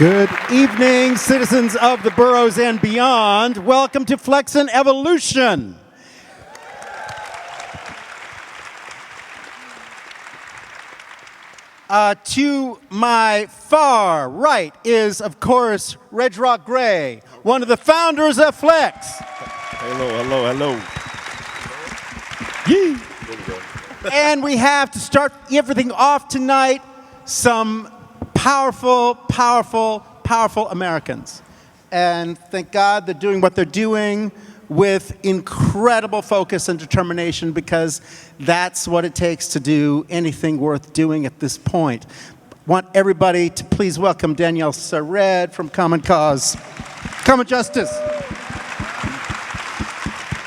Good evening, citizens of the boroughs and beyond. Welcome to FLEXN Evolution. To my far right is, of course, Regg Roc, one of the founders of Flex. Hello. Yee. And we have to start everything off tonight, some powerful Americans. And thank God they're doing what they're doing with incredible focus and determination, because that's what it takes to do anything worth doing at this point. Want everybody to please welcome Danielle Sared from Common Cause. Common Justice.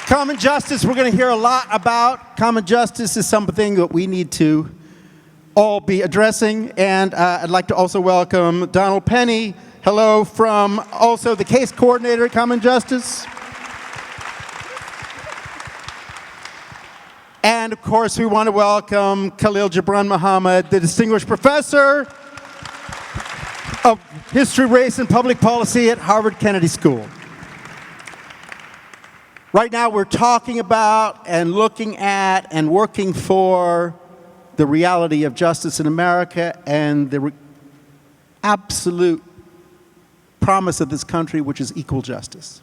Common Justice, we're going to hear a lot about. Common Justice is something that we need to all be addressing. And I'd like to also welcome Donald Penny. Hello, from also the case coordinator at Common Justice. And of course, we want to welcome Khalil Gibran Muhammad, the distinguished professor of history, race, and public policy at Harvard Kennedy School. Right now, we're talking about and looking at and working for the reality of justice in America and the absolute promise of this country, which is equal justice.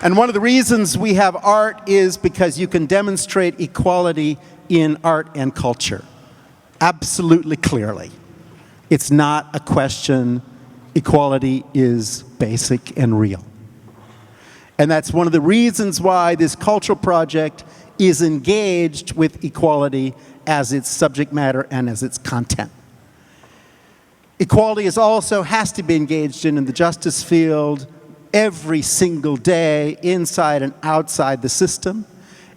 And one of the reasons we have art is because you can demonstrate equality in art and culture. Absolutely clearly. It's not a question. Equality is basic and real. And that's one of the reasons why this cultural project is engaged with equality as its subject matter and as its content. Equality is also has to be engaged in the justice field every single day, inside and outside the system.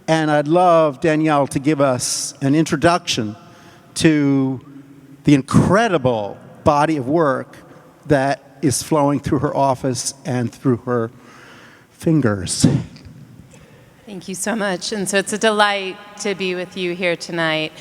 And I'd love Danielle to give us an introduction to the incredible body of work that is flowing through her office and through her fingers. Thank you so much. And so it's a delight to be with you here tonight.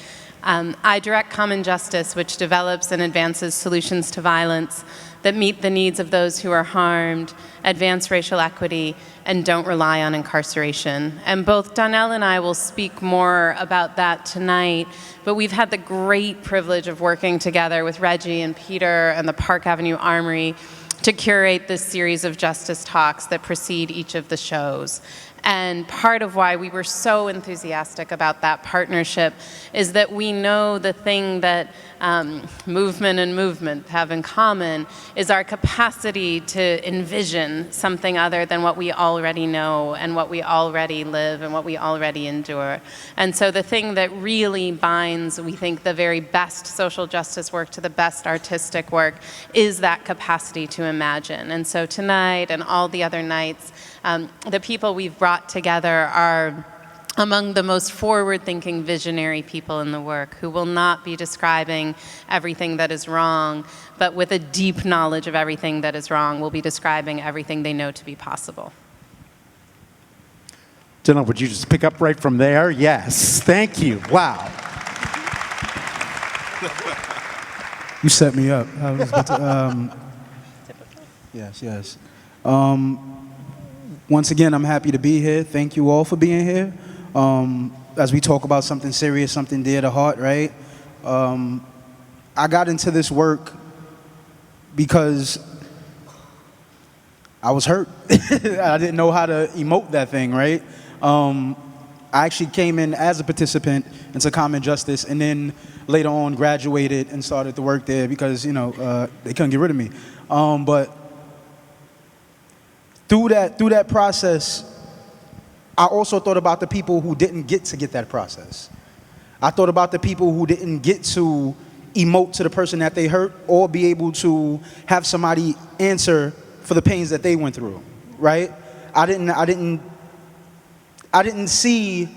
I direct Common Justice, which develops and advances solutions to violence that meet the needs of those who are harmed, advance racial equity, and don't rely on incarceration. And both Donnell and I will speak more about that tonight, but we've had the great privilege of working together with Reggie and Peter and the Park Avenue Armory to curate this series of justice talks that precede each of the shows. And part of why we were so enthusiastic about that partnership is that we know the thing that movement and movement have in common is our capacity to envision something other than what we already know and what we already live and what we already endure. And so the thing that really binds, we think, the very best social justice work to the best artistic work is that capacity to imagine. And so tonight and all the other nights, the people we've brought together are among the most forward-thinking, visionary people in the work, who will not be describing everything that is wrong, but with a deep knowledge of everything that is wrong, will be describing everything they know to be possible. Jenna, would you just pick up right from there? Yes. Thank you. Wow. You set me up. I was about to, yes. Once again, I'm happy to be here. Thank you all for being here. As we talk about something serious, something dear to heart, right? I got into this work because I was hurt. I didn't know how to emote that thing, right? I actually came in as a participant into Common Justice, and then later on graduated and started to work there because, you know, they couldn't get rid of me. But through that process, I also thought about the people who didn't get to get that process. I thought about the people who didn't get to emote to the person that they hurt or be able to have somebody answer for the pains that they went through, right? I didn't see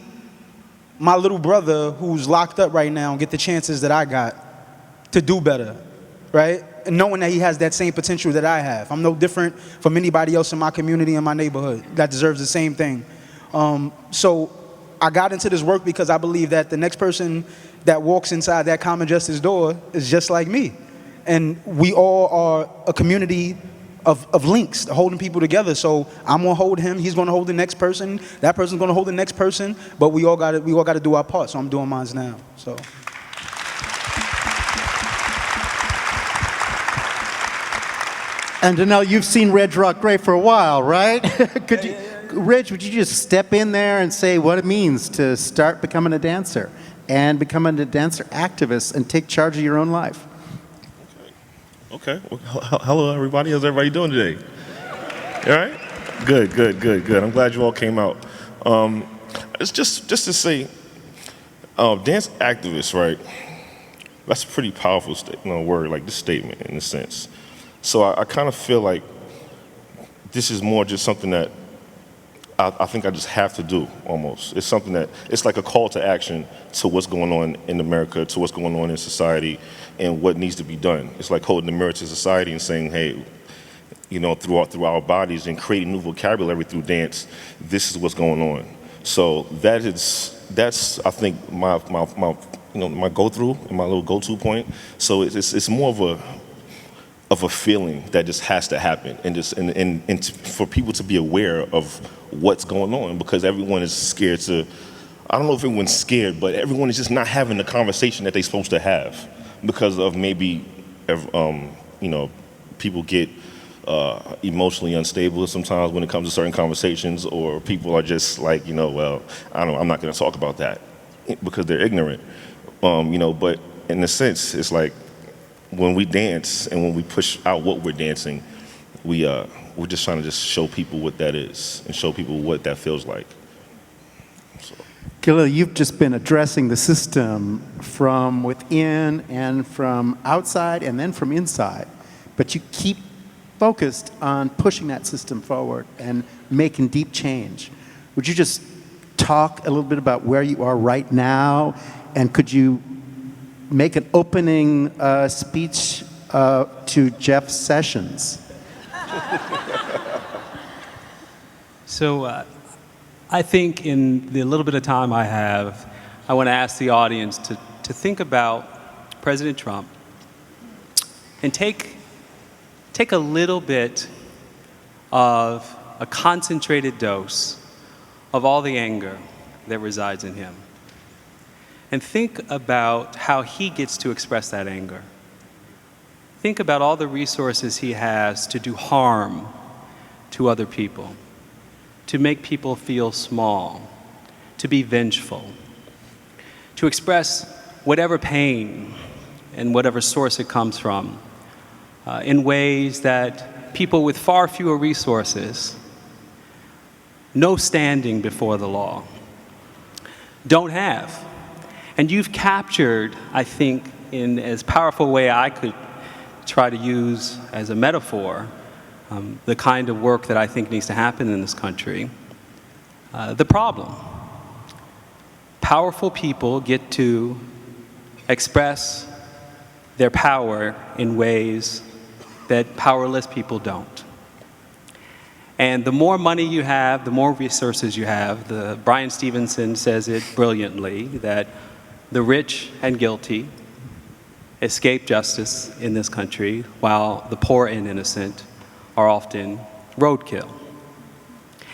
my little brother who's locked up right now get the chances that I got to do better, right? And knowing that he has that same potential that I have. I'm no different from anybody else in my community and my neighborhood that deserves the same thing. So I got into this work because I believe that the next person that walks inside that common justice door is just like me. And we all are a community of links holding people together. So I'm gonna hold him, he's gonna hold the next person, that person's gonna hold the next person, but we all gotta do our part. So I'm doing mine now. So. And Danelle, you've seen Regg Roc for a while, right? Reg, would you just step in there and say what it means to start becoming a dancer and becoming a dancer activist and take charge of your own life? Okay. Well, hello, everybody. How's everybody doing today? All right? Good. I'm glad you all came out. It's just to say, dance activist, right? That's a pretty powerful word, like this statement in a sense. So I kind of feel like this is more just something that I think I just have to do, almost. It's something that, it's like a call to action to what's going on in America, to what's going on in society, and what needs to be done. It's like holding the mirror to society and saying, hey, through our bodies and creating new vocabulary through dance, this is what's going on. So that's I think my go-through, my little go-to point. So it's more of a feeling that just has to happen, and for people to be aware of what's going on, because everyone is scared to, I don't know if everyone's scared, but everyone is just not having the conversation that they're supposed to have because of maybe, people get emotionally unstable sometimes when it comes to certain conversations, or people are just like, well, I don't know, I'm not going to talk about that because they're ignorant, but in a sense, it's like, when we dance and when we push out what we're dancing, we're just trying to just show people what that is and show people what that feels like. So. Khalil, you've just been addressing the system from within and from outside and then from inside, but you keep focused on pushing that system forward and making deep change. Would you just talk a little bit about where you are right now, and could you make an opening speech to Jeff Sessions? So I think in the little bit of time I have, I want to ask the audience to think about President Trump and take a little bit of a concentrated dose of all the anger that resides in him. And think about how he gets to express that anger. Think about all the resources he has to do harm to other people, to make people feel small, to be vengeful, to express whatever pain and whatever source it comes from in ways that people with far fewer resources, no standing before the law, don't have. And you've captured, I think, in as powerful a way I could try to use as a metaphor, the kind of work that I think needs to happen in this country. The problem. Powerful people get to express their power in ways that powerless people don't. And the more money you have, the more resources you have. Brian Stevenson says it brilliantly, that the rich and guilty escape justice in this country, while the poor and innocent are often roadkill.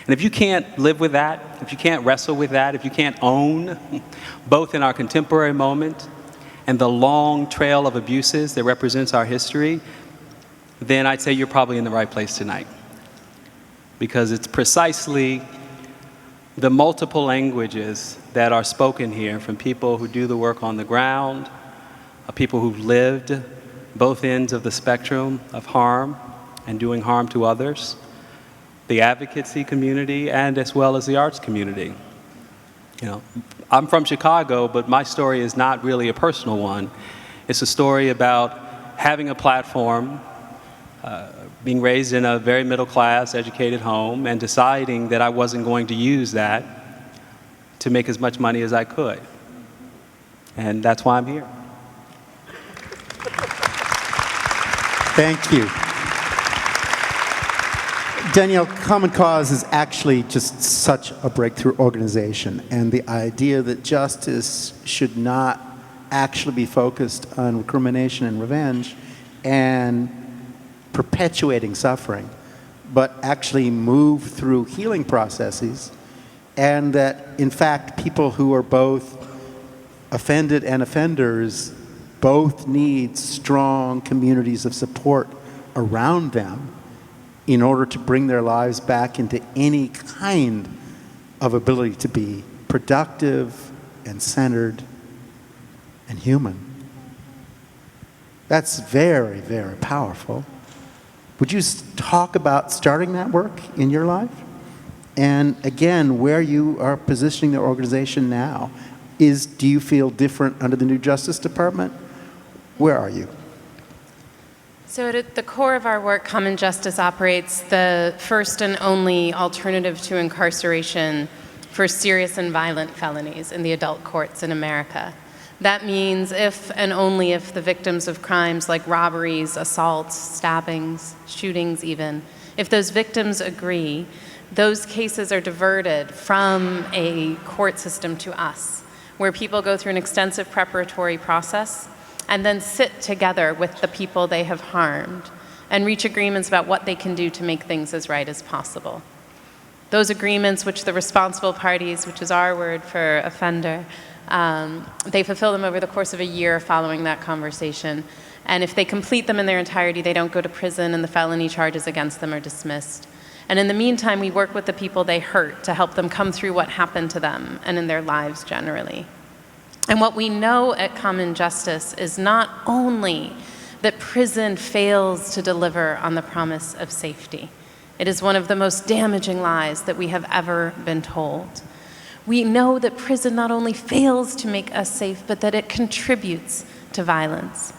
And if you can't live with that, if you can't wrestle with that, if you can't own, both in our contemporary moment and the long trail of abuses that represents our history, then I'd say you're probably in the right place tonight. Because it's precisely the multiple languages that are spoken here from people who do the work on the ground, people who've lived both ends of the spectrum of harm and doing harm to others, the advocacy community, and as well as the arts community. I'm from Chicago, but my story is not really a personal one. It's a story about having a platform, being raised in a very middle-class, educated home, and deciding that I wasn't going to use that to make as much money as I could. And that's why I'm here. Thank you. Danielle, Common Cause is actually just such a breakthrough organization, and the idea that justice should not actually be focused on recrimination and revenge and perpetuating suffering, but actually move through healing processes, and that, in fact, people who are both offended and offenders both need strong communities of support around them in order to bring their lives back into any kind of ability to be productive and centered and human. That's very, very powerful. Would you talk about starting that work in your life? And again, where you are positioning the organization now, do you feel different under the new Justice Department? Where are you? So at the core of our work, Common Justice operates the first and only alternative to incarceration for serious and violent felonies in the adult courts in America. That means if and only if the victims of crimes like robberies, assaults, stabbings, shootings even, if those victims agree, those cases are diverted from a court system to us, where people go through an extensive preparatory process and then sit together with the people they have harmed and reach agreements about what they can do to make things as right as possible. Those agreements, which the responsible parties, which is our word for offender, they fulfill them over the course of a year following that conversation. And if they complete them in their entirety, they don't go to prison and the felony charges against them are dismissed. And in the meantime, we work with the people they hurt to help them come through what happened to them and in their lives generally. And what we know at Common Justice is not only that prison fails to deliver on the promise of safety. It is one of the most damaging lies that we have ever been told. We know that prison not only fails to make us safe, but that it contributes to violence.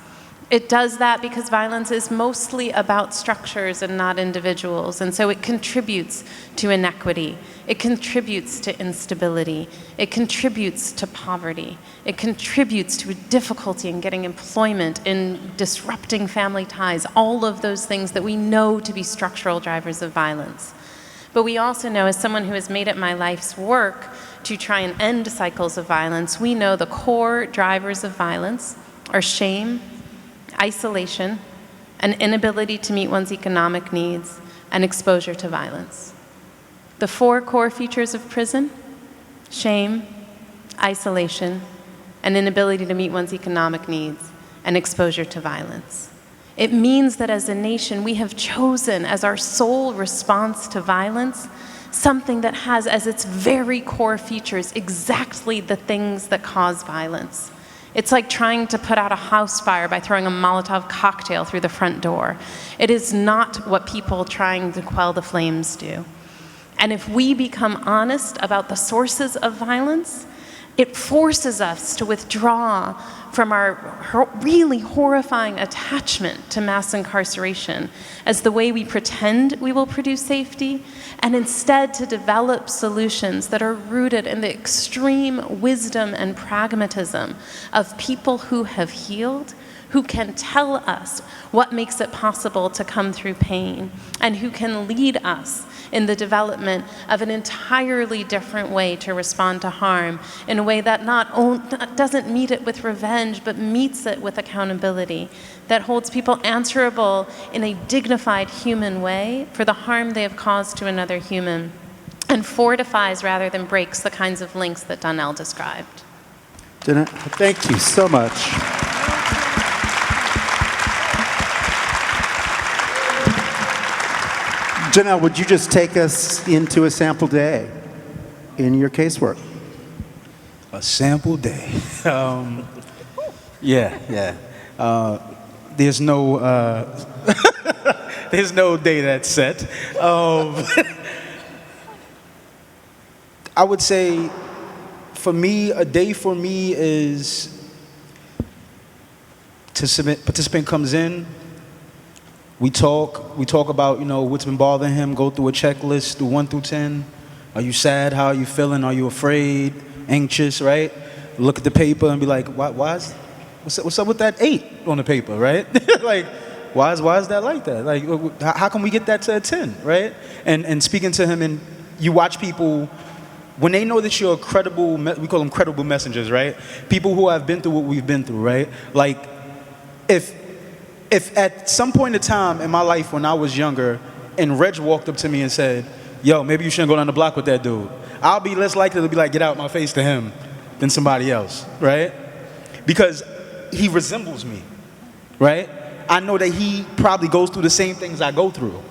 It does that because violence is mostly about structures and not individuals, and so it contributes to inequity. It contributes to instability. It contributes to poverty. It contributes to a difficulty in getting employment, in disrupting family ties, all of those things that we know to be structural drivers of violence. But we also know, as someone who has made it my life's work to try and end cycles of violence, we know the core drivers of violence are shame, isolation, an inability to meet one's economic needs, and exposure to violence. The four core features of prison: shame, isolation, an inability to meet one's economic needs, and exposure to violence. It means that as a nation, we have chosen as our sole response to violence something that has as its very core features exactly the things that cause violence. It's like trying to put out a house fire by throwing a Molotov cocktail through the front door. It is not what people trying to quell the flames do. And if we become honest about the sources of violence, it forces us to withdraw from our really horrifying attachment to mass incarceration as the way we pretend we will produce safety, and instead to develop solutions that are rooted in the extreme wisdom and pragmatism of people who have healed, who can tell us what makes it possible to come through pain, and who can lead us in the development of an entirely different way to respond to harm, in a way that doesn't meet it with revenge, but meets it with accountability, that holds people answerable in a dignified human way for the harm they have caused to another human, and fortifies rather than breaks the kinds of links that Donnell described. Thank you so much. Janelle, would you just take us into a sample day in your casework? A sample day. Yeah. There's no there's no day that's set. I would say, for me, a day for me is participant comes in. We talk about, what's been bothering him, go through a checklist, do 1 through 10. Are you sad? How are you feeling? Are you afraid? Anxious, right? Look at the paper and be like, what's up with that 8 on the paper, right? Like, Why is that like that? Like, how can we get that to a 10, right? And speaking to him, and you watch people, when they know that you're a credible, we call them credible messengers, right? People who have been through what we've been through, right? Like, if at some point in time in my life when I was younger, and Reggie walked up to me and said, yo, maybe you shouldn't go down the block with that dude, I'll be less likely to be like, get out my face to him than somebody else, right? Because he resembles me, right? I know that he probably goes through the same things I go through.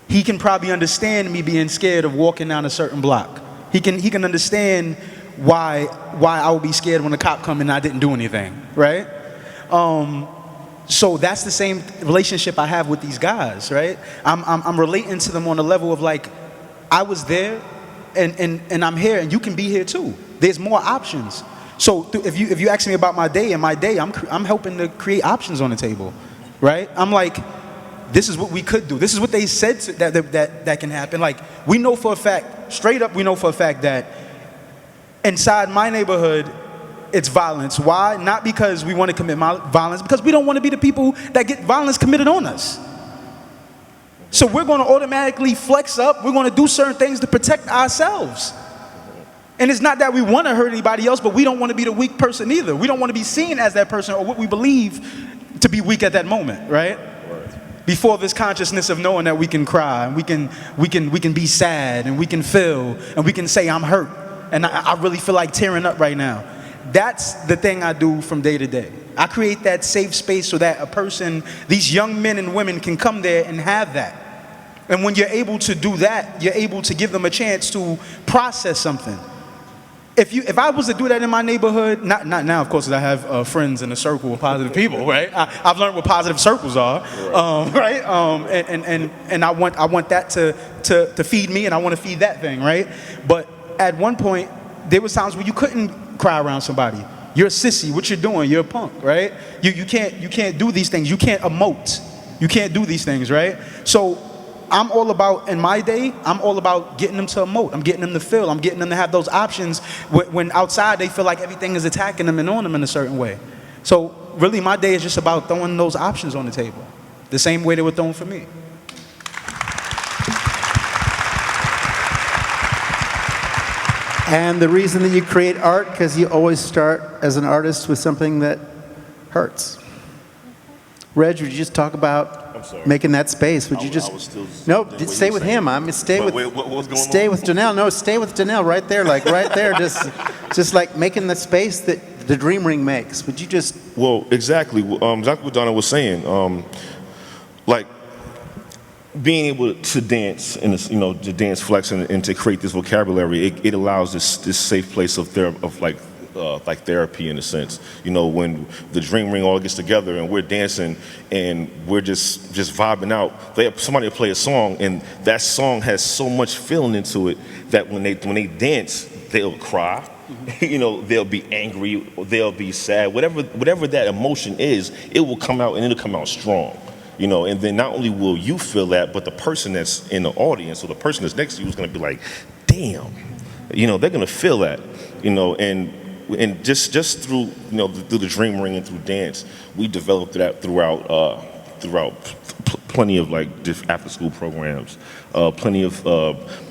He can probably understand me being scared of walking down a certain block. He can understand why I would be scared when the cop come and I didn't do anything, right? So that's the same relationship I have with these guys, right? I'm relating to them on the level of like, I was there, and I'm here, and you can be here too. There's more options. So if you ask me about my day, I'm helping to create options on the table, right? I'm like, this is what we could do. This is what they said that can happen. Like, we know for a fact, straight up, we know for a fact that inside my neighborhood, it's violence. Why? Not because we want to commit violence, because we don't want to be the people that get violence committed on us. So we're going to automatically flex up. We're going to do certain things to protect ourselves. And it's not that we want to hurt anybody else, but we don't want to be the weak person either. We don't want to be seen as that person or what we believe to be weak at that moment, right? Before this consciousness of knowing that we can cry, and we can be sad, and we can feel, and we can say, I'm hurt, and I really feel like tearing up right now. That's the thing I do from day to day. I create that safe space so that a person, these young men and women, can come there and have that. And when you're able to do that, you're able to give them a chance to process something. If I was to do that in my neighborhood, not now, of course, I have friends in a circle of positive people, right? I've learned what positive circles are, right? And I want that to feed me, and I want to feed that thing, right? But at one point, there was times where you couldn't cry around somebody. You're a sissy. What you're doing? You're a punk, right? You can't do these things. You can't emote. You can't do these things, right? So I'm all about, in my day, I'm all about getting them to emote. I'm getting them to feel. I'm getting them to have those options when outside they feel like everything is attacking them and on them in a certain way. So really, my day is just about throwing those options on the table, the same way they were thrown for me. And the reason that you create art, because you always start as an artist with something that hurts. Reg, would you just talk about making that space? Would you just? No, stay with him. Stay with. Wait, what was going on? Stay with Janelle. No, stay with Janelle right there, like right there. Just like making the space that the Dream Ring makes. Would you just? Well, exactly. Exactly what Donna was saying. Like being able to dance and to dance, flex, and to create this vocabulary. It allows this safe place of therapy in a sense. When the Dream Ring all gets together and we're dancing and we're just vibing out, somebody will play a song and that song has so much feeling into it that when they dance, they'll cry. They'll be angry, they'll be sad, whatever that emotion is, it will come out and it'll come out strong. And then not only will you feel that, but the person that's in the audience or the person that's next to you is going to be like, damn, they're going to feel that, and just through through the Dream Ring and through dance, we developed that throughout plenty of after school programs, plenty of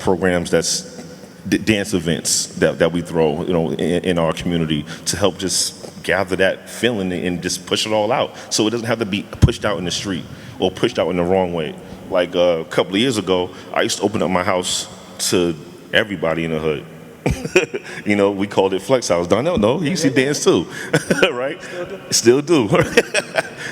programs that's dance events that we throw in our community to help just gather that feeling and just push it all out, so it doesn't have to be pushed out in the street or pushed out in the wrong way. Like a couple of years ago, I used to open up my house to everybody in the hood. We called it Flex House. Donnell, no, he used to dance too, right? Still do.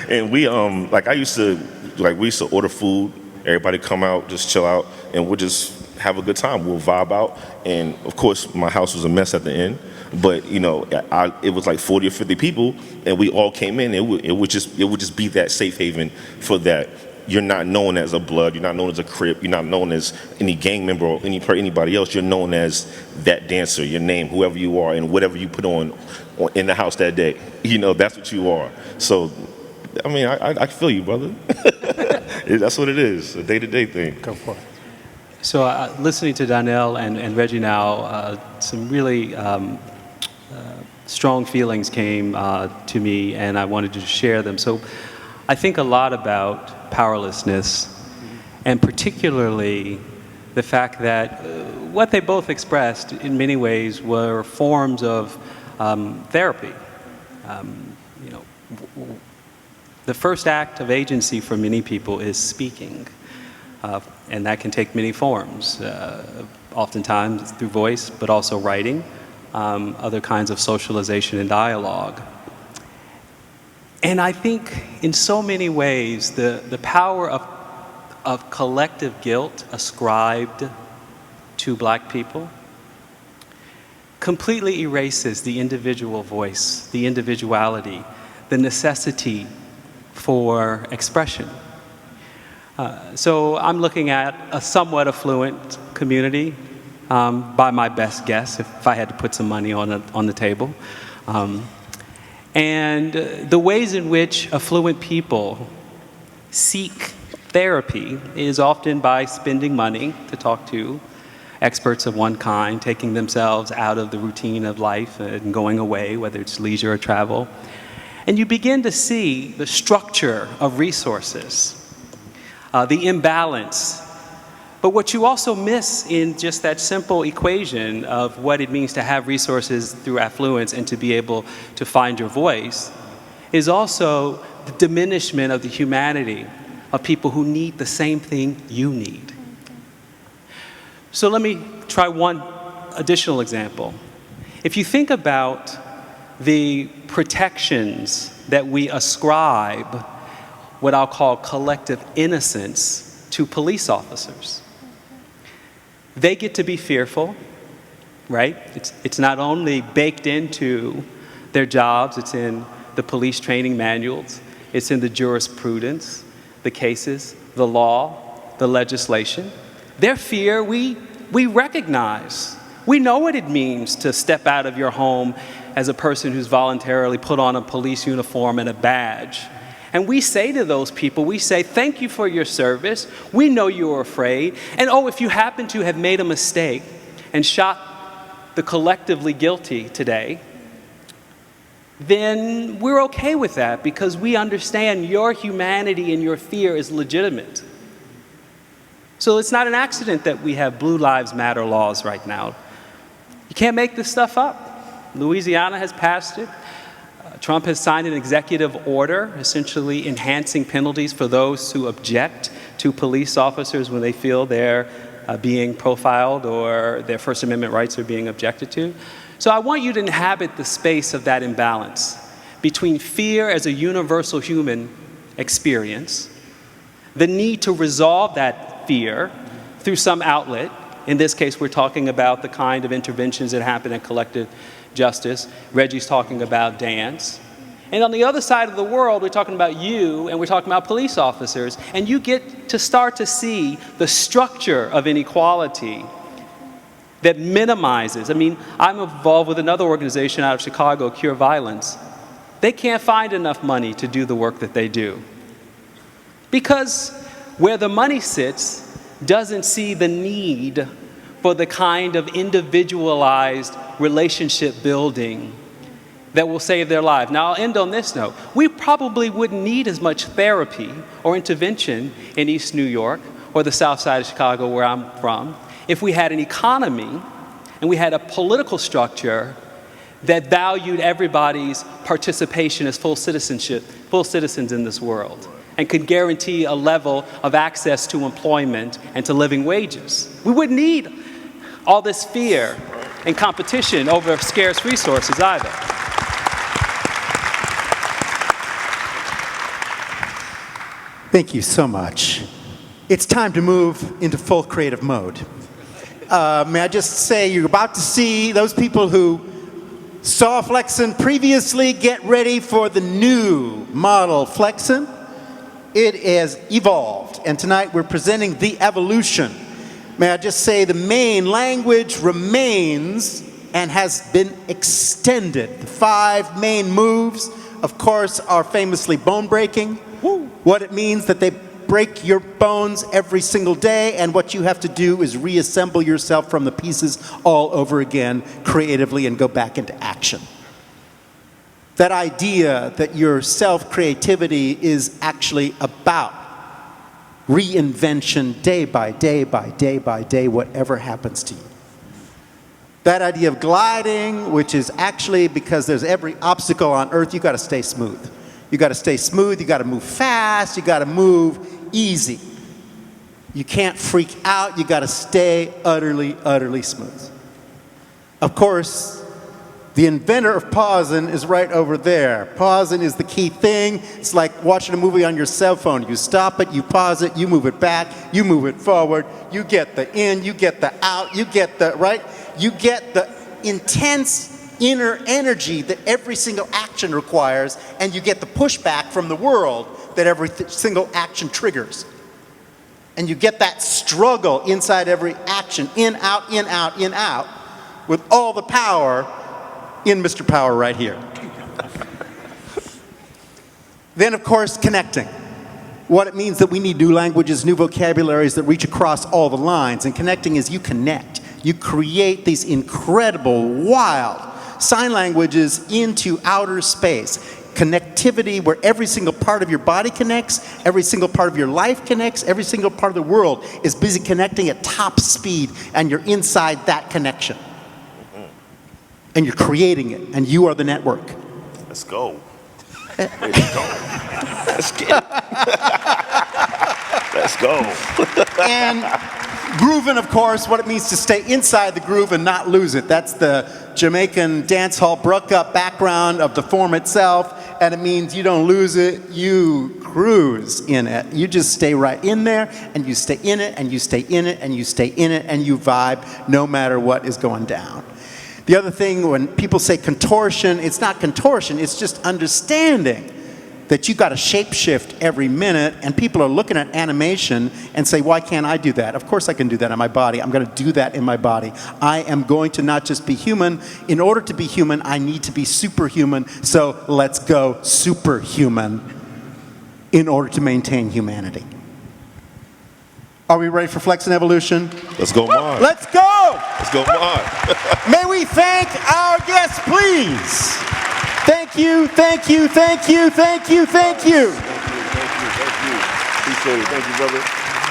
And we we used to order food. Everybody come out, just chill out, and we'll just have a good time. We'll vibe out, and of course, my house was a mess at the end. But it was like 40 or 50 people, and we all came in. It would just be that safe haven for that. You're not known as a Blood. You're not known as a Crip. You're not known as any gang member or anybody else. You're known as that dancer. Your name, whoever you are, and whatever you put on in the house that day. That's what you are. So, I feel you, brother. That's what it is. A day-to-day thing. Go for it. So listening to Donnell and Reggie now, some really strong feelings came to me, and I wanted to share them. So I think a lot about powerlessness, and particularly the fact that what they both expressed in many ways were forms of therapy. You know, the first act of agency for many people is speaking, and that can take many forms, oftentimes through voice, but also writing, other kinds of socialization and dialogue. And I think in so many ways, the power of collective guilt ascribed to Black people completely erases the individual voice, the individuality, the necessity for expression. So I'm looking at a somewhat affluent community, by my best guess, if I had to put some money on the table. And the ways in which affluent people seek therapy is often by spending money to talk to experts of one kind, taking themselves out of the routine of life and going away, whether it's leisure or travel. And you begin to see the structure of resources, the imbalance. But what you also miss in just that simple equation of what it means to have resources through affluence and to be able to find your voice is also the diminishment of the humanity of people who need the same thing you need. So let me try one additional example. If you think about the protections that we ascribe, what I'll call collective innocence, to police officers. They get to be fearful, right? It's not only baked into their jobs, it's in the police training manuals, it's in the jurisprudence, the cases, the law, the legislation. Their fear, we recognize. We know what it means to step out of your home as a person who's voluntarily put on a police uniform and a badge. And we say to those people, we say, thank you for your service. We know you were afraid. And oh, if you happen to have made a mistake and shot the collectively guilty today, then we're okay with that because we understand your humanity and your fear is legitimate. So it's not an accident that we have Blue Lives Matter laws right now. You can't make this stuff up. Louisiana has passed it. Trump has signed an executive order essentially enhancing penalties for those who object to police officers when they feel they're being profiled or their First Amendment rights are being objected to. So I want you to inhabit the space of that imbalance between fear as a universal human experience, the need to resolve that fear through some outlet. In this case, we're talking about the kind of interventions that happen in collective justice. Reggie's talking about dance. And on the other side of the world, we're talking about you and we're talking about police officers. And you get to start to see the structure of inequality that minimizes. I mean, I'm involved with another organization out of Chicago, Cure Violence. They can't find enough money to do the work that they do. Because where the money sits doesn't see the need for the kind of individualized relationship building that will save their life. Now, I'll end on this note. We probably wouldn't need as much therapy or intervention in East New York or the South Side of Chicago, where I'm from, if we had an economy and we had a political structure that valued everybody's participation as full citizens in this world, and could guarantee a level of access to employment and to living wages. We wouldn't need all this fear and competition over scarce resources either. Thank you so much. It's time to move into full creative mode. May I just say, you're about to see those people who saw FLEXN previously get ready for the new model FLEXN. It has evolved, and tonight we're presenting the evolution. May I just say the main language remains and has been extended. The 5 main moves, of course, are famously bone breaking. What it means that they break your bones every single day, and what you have to do is reassemble yourself from the pieces all over again creatively and go back into action. That idea that your self-creativity is actually about reinvention day by day by day by day, whatever happens to you. That idea of gliding, which is actually because there's every obstacle on earth, you got to stay smooth. You got to stay smooth, you got to move fast, you got to move easy. You can't freak out, you got to stay utterly, utterly smooth. Of course, the inventor of pausing is right over there. Pausing is the key thing. It's like watching a movie on your cell phone. You stop it, you pause it, you move it back, you move it forward, you get the in, you get the out, you get the, right? You get the intense inner energy that every single action requires, and you get the pushback from the world that every single action triggers. And you get that struggle inside every action, in, out, in, out, in, out, with all the power in Mr. Power right here. Then, of course, connecting. What it means that we need new languages, new vocabularies that reach across all the lines. And connecting is you connect. You create these incredible, wild sign languages into outer space. Connectivity where every single part of your body connects, every single part of your life connects, every single part of the world is busy connecting at top speed, and you're inside that connection. And you're creating it, and you are the network. Let's go. There you go. Let's get it. Let's go. And grooving, of course, what it means to stay inside the groove and not lose it. That's the Jamaican dance hall bruck-up background of the form itself, and it means you don't lose it, you cruise in it. You just stay right in there, and you stay in it, and you stay in it, and you stay in it, and you vibe no matter what is going down. The other thing, when people say contortion, it's not contortion, it's just understanding that you got to shapeshift every minute, and people are looking at animation and say, why can't I do that? Of course I can do that in my body. I'm going to do that in my body. I am going to not just be human. In order to be human, I need to be superhuman. So let's go superhuman in order to maintain humanity. Are we ready for FLEXN Evolution? Let's go, Mon. Let's go! Let's go, Mon. May we thank our guests, please. Thank you, thank you, thank you, thank you, thank you. Thank you. Appreciate it. Thank you, brother.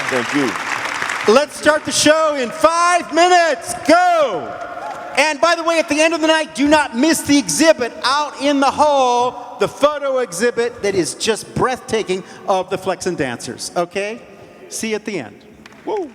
Thank you. Let's start the show in 5 minutes. Go! And by the way, at the end of the night, do not miss the exhibit out in the hall, the photo exhibit that is just breathtaking of the FLEXN dancers, okay? See you at the end. Woo.